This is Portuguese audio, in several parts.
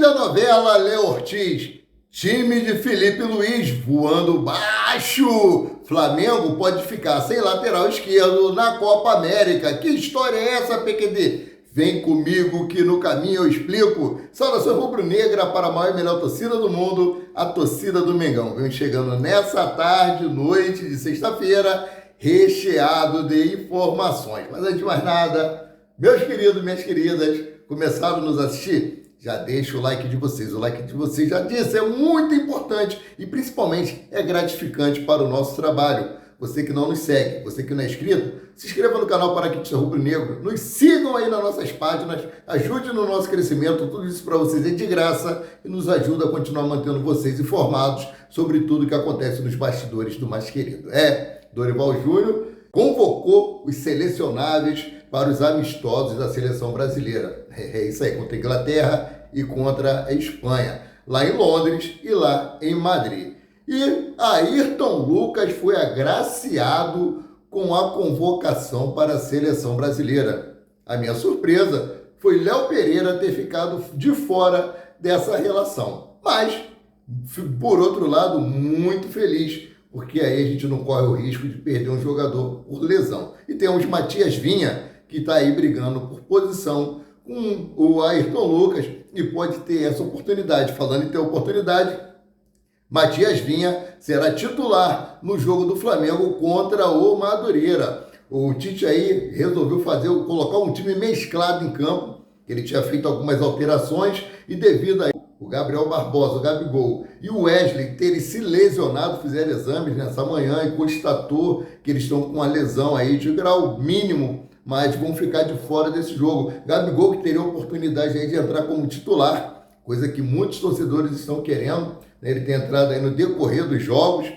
da novela Léo Ortiz, time de Felipe Luiz voando baixo. Flamengo pode ficar sem lateral esquerdo na Copa América. Que história é essa, PQD? Vem comigo que no caminho eu explico. Saudação rubro-negra para a maior e melhor torcida do mundo, a torcida do Mengão. Vem chegando nessa tarde, noite de sexta-feira, recheado de informações. Mas antes de mais nada, meus queridos, minhas queridas, começaram a nos assistir? Já deixa o like de vocês. O like de vocês, já disse, é muito importante e principalmente é gratificante para o nosso trabalho. Você que não nos segue, você que não é inscrito, se inscreva no canal Paraquedista Rubro-Negro, nos sigam aí nas nossas páginas, ajude no nosso crescimento, tudo isso para vocês é de graça e nos ajuda a continuar mantendo vocês informados sobre tudo que acontece nos bastidores do mais querido. Dorival Júnior convocou os selecionáveis para os amistosos da seleção brasileira. É isso aí, contra a Inglaterra e contra a Espanha, lá em Londres e lá em Madrid. E Ayrton Lucas foi agraciado com a convocação para a seleção brasileira. A minha surpresa foi Léo Pereira ter ficado de fora dessa relação. Mas, por outro lado, muito feliz, porque aí a gente não corre o risco de perder um jogador por lesão. E temos Matias Vinha, que está aí brigando por posição com o Ayrton Lucas e pode ter essa oportunidade. Falando em ter oportunidade, Matias Vinha será titular no jogo do Flamengo contra o Madureira. O Tite aí resolveu colocar um time mesclado em campo. Ele tinha feito algumas alterações e devido a o Gabriel Barbosa, o Gabigol e o Wesley terem se lesionado, fizeram exames nessa manhã e constatou que eles estão com uma lesão aí de grau mínimo, mas vão ficar de fora desse jogo. Gabigol que teria a oportunidade aí de entrar como titular, coisa que muitos torcedores estão querendo, né? Ele tem entrado aí no decorrer dos jogos,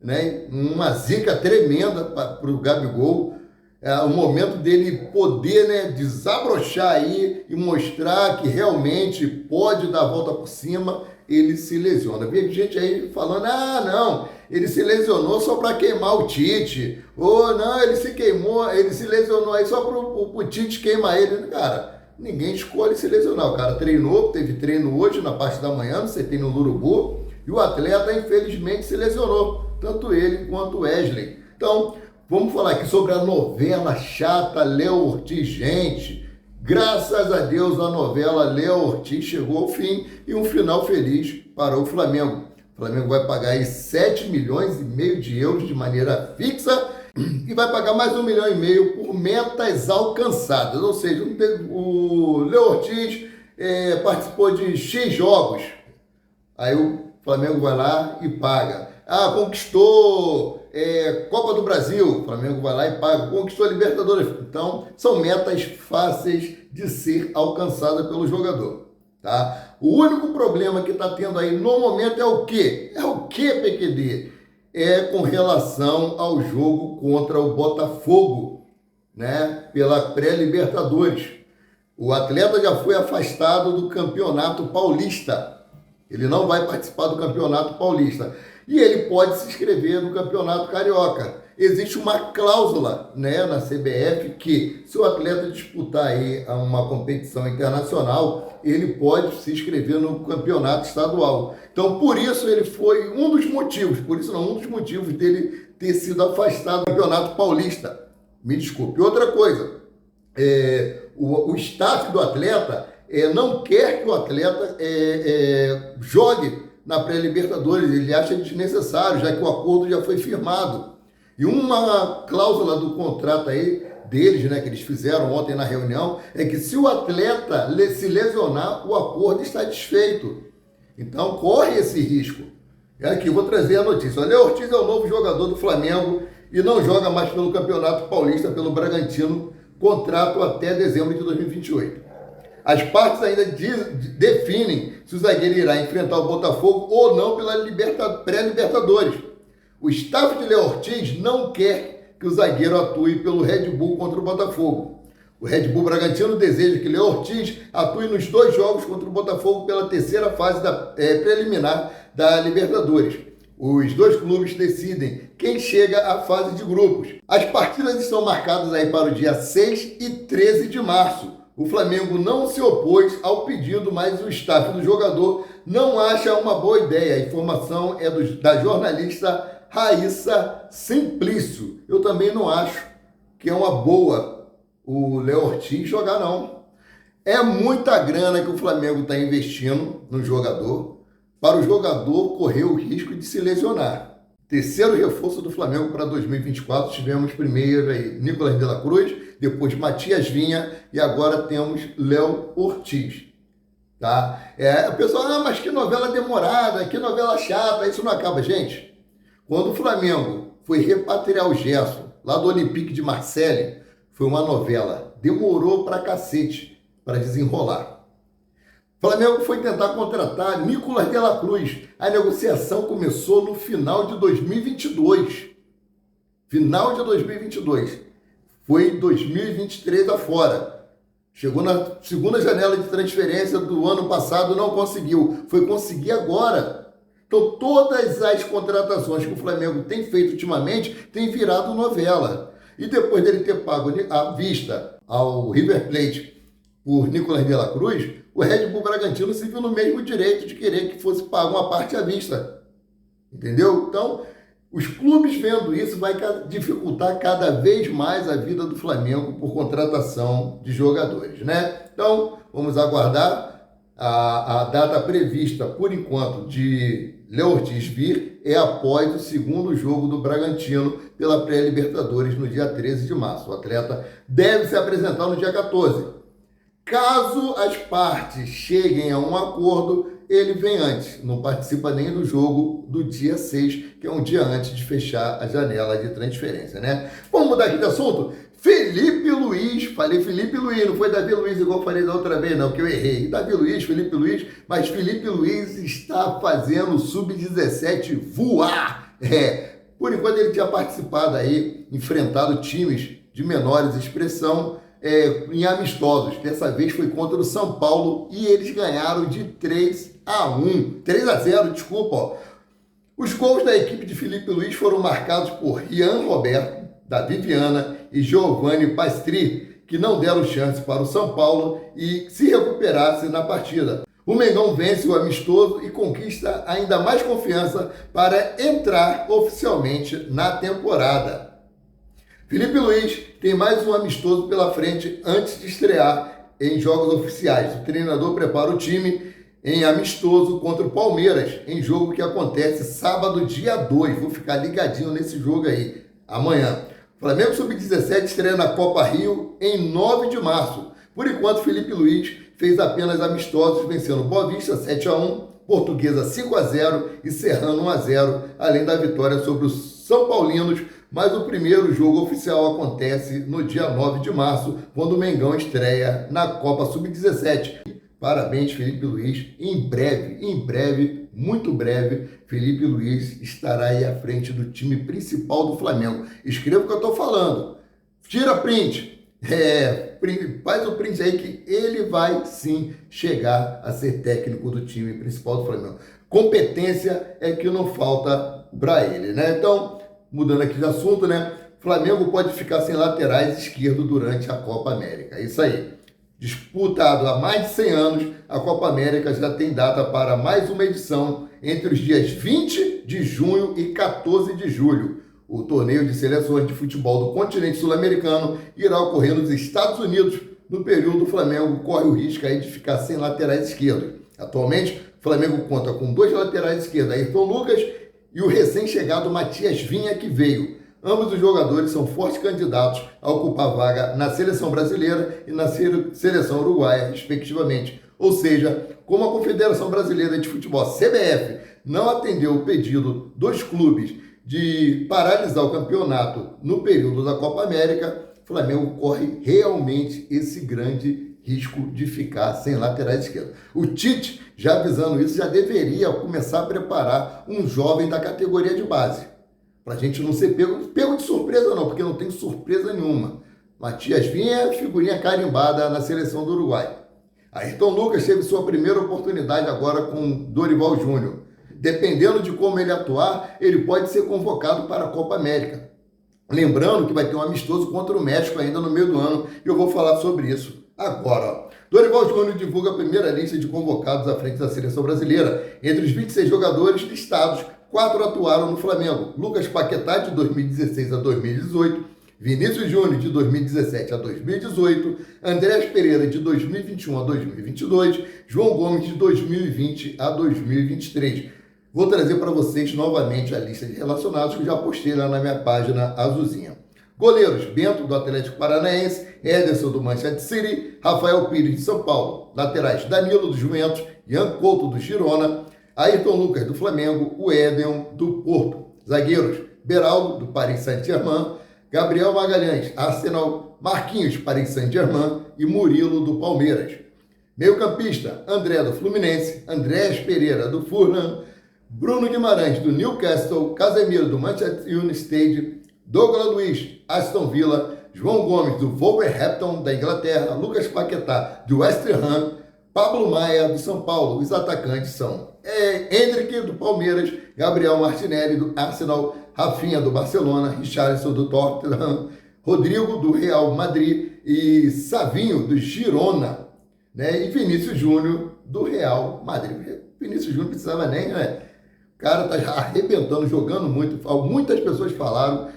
né? Uma zica tremenda para o Gabigol. É o momento dele poder, né, desabrochar aí e mostrar que realmente pode dar a volta por cima. Ele se lesiona. Vê gente aí falando, não, ele se lesionou só para queimar o Tite. Ou não, ele se queimou, ele se lesionou aí só para o Tite queimar ele. Cara, ninguém escolhe se lesionar. O cara treinou, teve treino hoje na parte da manhã, no CT no Urubu, e o atleta infelizmente se lesionou, tanto ele quanto o Wesley. Então, vamos falar aqui sobre a novela chata Léo Ortiz. Gente, graças a Deus a novela Léo Ortiz chegou ao fim e um final feliz para o Flamengo. O Flamengo vai pagar aí 7,5 milhões de euros de maneira fixa e vai pagar mais 1,5 milhão por metas alcançadas. Ou seja, o Léo Ortiz participou de X jogos. Aí o Flamengo vai lá e paga. Conquistou Copa do Brasil, o Flamengo vai lá e paga. Conquistou a Libertadores. Então, são metas fáceis de ser alcançadas pelo jogador, tá? O único problema que está tendo aí no momento é o quê? PQD? É com relação ao jogo contra o Botafogo, né? Pela pré-Libertadores. O atleta já foi afastado do Campeonato Paulista. Ele não vai participar do Campeonato Paulista. E ele pode se inscrever no Campeonato Carioca. Existe uma cláusula, né, na CBF que se o atleta disputar aí uma competição internacional, ele pode se inscrever no Campeonato Estadual. Então, por isso ele foi um dos motivos dele ter sido afastado do Campeonato Paulista. Me desculpe. Outra coisa, o staff do atleta não quer que o atleta jogue na pré-Libertadores, ele acha desnecessário, já que o acordo já foi firmado. E uma cláusula do contrato aí deles, né, que eles fizeram ontem na reunião, é que se o atleta se lesionar, o acordo está desfeito. Então corre esse risco. Aqui, vou trazer a notícia. O Léo Ortiz é o novo jogador do Flamengo e não joga mais pelo Campeonato Paulista, pelo Bragantino, contrato até dezembro de 2028. As partes ainda definem se o zagueiro irá enfrentar o Botafogo ou não pela pré-Libertadores. O staff de Léo Ortiz não quer que o zagueiro atue pelo Red Bull contra o Botafogo. O Red Bull Bragantino deseja que Léo Ortiz atue nos 2 jogos contra o Botafogo pela terceira fase preliminar da Libertadores. Os 2 clubes decidem quem chega à fase de grupos. As partidas estão marcadas aí para o dia 6 e 13 de março. o Flamengo não se opôs ao pedido, mas o staff do jogador não acha uma boa ideia. A informação é da jornalista Raíssa Simplício. Eu também não acho que é uma boa o Léo Ortiz jogar, não. É muita grana que o Flamengo está investindo no jogador para o jogador correr o risco de se lesionar. Terceiro reforço do Flamengo para 2024, tivemos primeiro aí Nicolas de la Cruz, depois Matias Vinha e agora temos Léo Ortiz. Tá? O pessoal, mas que novela demorada, que novela chata, isso não acaba. Gente, quando o Flamengo foi repatriar o Gerson, lá do Olympique de Marseille, foi uma novela, demorou pra cacete para desenrolar. O Flamengo foi tentar contratar Nicolas de la Cruz. A negociação começou no final de 2022. Final de 2022. Foi 2023 afora. Chegou na segunda janela de transferência do ano passado, não conseguiu. Foi conseguir agora. Então, todas as contratações que o Flamengo tem feito ultimamente tem virado novela. E depois dele ter pago à vista ao River Plate por Nicolas de la Cruz, o Red Bull Bragantino se viu no mesmo direito de querer que fosse pago uma parte à vista. Entendeu? Então, os clubes vendo isso vai dificultar cada vez mais a vida do Flamengo por contratação de jogadores, né? Então, vamos aguardar. A data prevista, por enquanto, de Léo Ortiz vir é após o segundo jogo do Bragantino pela pré-Libertadores no dia 13 de março. O atleta deve se apresentar no dia 14. Caso as partes cheguem a um acordo, ele vem antes, não participa nem do jogo do dia 6, que é um dia antes de fechar a janela de transferência, né? Vamos mudar aqui de assunto? Felipe Luiz, falei Felipe Luiz, não foi Davi Luiz igual eu falei da outra vez, não, que eu errei. Davi Luiz, Felipe Luiz, mas Felipe Luiz está fazendo o Sub-17 voar. Por enquanto ele tinha participado aí, enfrentado times de menores expressão, em amistosos. Dessa vez foi contra o São Paulo e eles ganharam de 3-1. 3-0, desculpa. Ó. Os gols da equipe de Felipe Luiz foram marcados por Rian Roberto, Davi Viana e Giovanni Pastri, que não deram chance para o São Paulo e se recuperasse na partida. O Mengão vence o amistoso e conquista ainda mais confiança para entrar oficialmente na temporada. Felipe Luiz tem mais um amistoso pela frente antes de estrear em jogos oficiais. O treinador prepara o time em amistoso contra o Palmeiras, em jogo que acontece sábado, dia 2. Vou ficar ligadinho nesse jogo aí, amanhã. Flamengo Sub-17 estreia na Copa Rio em 9 de março. Por enquanto, Felipe Luiz fez apenas amistosos, vencendo Boa Vista 7-1, Portuguesa 5-0 e Serrano 1-0, além da vitória sobre os São Paulinos. Mas o primeiro jogo oficial acontece no dia 9 de março, quando o Mengão estreia na Copa Sub-17. Parabéns, Felipe Luiz. Em breve, muito breve, Felipe Luiz estará aí à frente do time principal do Flamengo. Escreva o que eu estou falando. Tira print. Faz o print aí que ele vai sim chegar a ser técnico do time principal do Flamengo. Competência é que não falta para ele, né? Então, mudando aqui de assunto, né? Flamengo pode ficar sem laterais esquerdo durante a Copa América. É isso aí. Disputado há mais de 100 anos, a Copa América já tem data para mais uma edição entre os dias 20 de junho e 14 de julho. O torneio de seleções de futebol do continente sul-americano irá ocorrer nos Estados Unidos. No período, o Flamengo corre o risco aí de ficar sem laterais esquerdos. Atualmente, o Flamengo conta com 2 laterais esquerdos, Ayrton Lucas e o recém-chegado Matias Vinha, que veio. Ambos os jogadores são fortes candidatos a ocupar vaga na seleção brasileira e na seleção uruguaia, respectivamente. Ou seja, como a Confederação Brasileira de Futebol, CBF, não atendeu o pedido dos clubes de paralisar o campeonato no período da Copa América, o Flamengo corre realmente esse grande risco de ficar sem laterais esquerdos. O Tite, já avisando isso, já deveria começar a preparar um jovem da categoria de base. Para a gente não ser pego de surpresa não, porque não tem surpresa nenhuma. Matias Vinha é figurinha carimbada na seleção do Uruguai. Ayrton Lucas teve sua primeira oportunidade agora com Dorival Júnior. Dependendo de como ele atuar, ele pode ser convocado para a Copa América. Lembrando que vai ter um amistoso contra o México ainda no meio do ano, e eu vou falar sobre isso Agora, ó, Dorival Júnior divulga a primeira lista de convocados à frente da seleção brasileira. Entre os 26 jogadores listados, 4 atuaram no Flamengo. Lucas Paquetá, de 2016 a 2018, Vinícius Júnior, de 2017 a 2018, Andrés Pereira, de 2021 a 2022, João Gomes, de 2020 a 2023. Vou trazer para vocês novamente a lista de relacionados que eu já postei lá na minha página azulzinha. Goleiros: Bento, do Atlético Paranaense, Ederson, do Manchester City, Rafael Pires, de São Paulo. Laterais: Danilo, do Juventus, Ian Couto, do Girona, Ayrton Lucas, do Flamengo, o Éden, do Porto. Zagueiros: Beraldo, do Paris Saint-Germain, Gabriel Magalhães, Arsenal, Marquinhos, Paris Saint-Germain e Murilo, do Palmeiras. Meio-campista: André, do Fluminense, Andrés Pereira, do Fulham, Bruno Guimarães, do Newcastle, Casemiro, do Manchester United, Douglas Luiz, Aston Villa, João Gomes, do Wolverhampton, da Inglaterra, Lucas Paquetá, do West Ham, Pablo Maia, do São Paulo. Os atacantes são Endrick, do Palmeiras, Gabriel Martinelli, do Arsenal, Rafinha, do Barcelona, Richarlison, do Tottenham, Rodrigo, do Real Madrid e Savinho, do Girona, né? E Vinícius Júnior, do Real Madrid. Vinícius Júnior precisava nem, né? O cara tá já arrebentando, jogando muito. Muitas pessoas falaram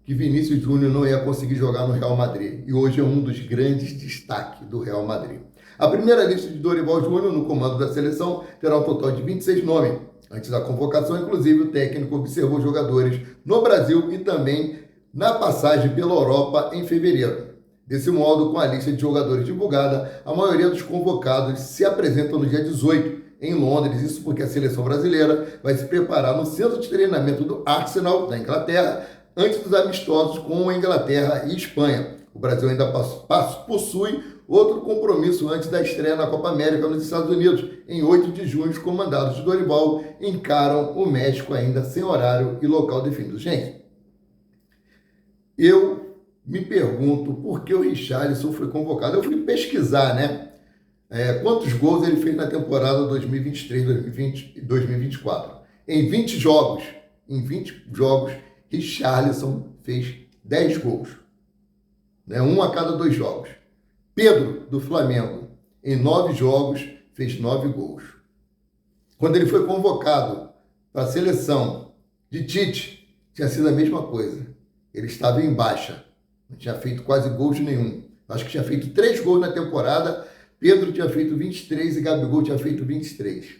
que Vinícius Júnior não ia conseguir jogar no Real Madrid. E hoje é um dos grandes destaques do Real Madrid. A primeira lista de Dorival Júnior no comando da seleção terá um total de 26 nomes. Antes da convocação, inclusive, o técnico observou jogadores no Brasil e também na passagem pela Europa em fevereiro. Desse modo, com a lista de jogadores divulgada, a maioria dos convocados se apresentam no dia 18, em Londres. Isso porque a seleção brasileira vai se preparar no centro de treinamento do Arsenal, da Inglaterra, antes dos amistosos com a Inglaterra e Espanha. O Brasil ainda possui outro compromisso antes da estreia na Copa América nos Estados Unidos. Em 8 de junho, os comandados de Dorival encaram o México ainda sem horário e local definido. Gente, eu me pergunto por que o Richarlison foi convocado. Eu fui pesquisar, né? Quantos gols ele fez na temporada 2023, 2024. Em 20 jogos, Richarlison fez 10 gols. Né? 1 a cada 2 jogos. Pedro, do Flamengo, em 9 jogos, fez 9 gols. Quando ele foi convocado para a seleção de Tite, tinha sido a mesma coisa. Ele estava em baixa. Não tinha feito quase gols nenhum. Acho que tinha feito 3 gols na temporada. Pedro tinha feito 23 e Gabigol tinha feito 23.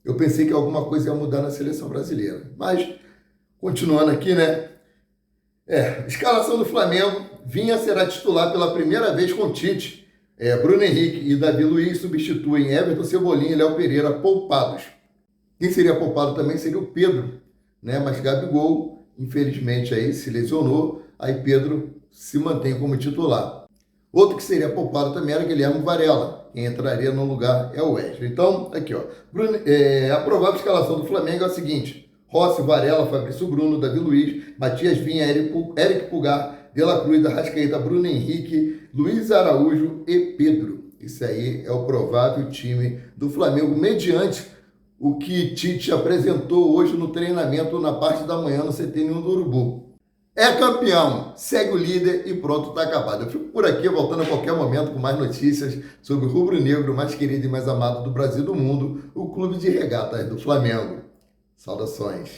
Eu pensei que alguma coisa ia mudar na seleção brasileira. Mas, continuando aqui, né? Escalação do Flamengo. Vinha será titular pela primeira vez com Tite. Bruno Henrique e Davi Luiz substituem Everton, Cebolinha e Léo Pereira poupados. Quem seria poupado também seria o Pedro, né? Mas Gabigol, infelizmente, aí se lesionou. Aí Pedro se mantém como titular. Outro que seria poupado também era Guilherme Varela. Quem entraria no lugar é o Wesley. Então, aqui, ó. A provável escalação do Flamengo é a seguinte: Rossi, Varela, Fabrício Bruno, Davi Luiz, Matias Vinha, Eric Pulgar, De La Cruz, Arrascaeta, Bruno Henrique, Luiz Araújo e Pedro. Isso aí é o provável time do Flamengo, mediante o que Tite apresentou hoje no treinamento na parte da manhã no CT Ninho do Urubu. É campeão, segue o líder e pronto, tá acabado. Eu fico por aqui, voltando a qualquer momento com mais notícias sobre o rubro-negro mais querido e mais amado do Brasil e do mundo, o Clube de Regatas do Flamengo. Saudações.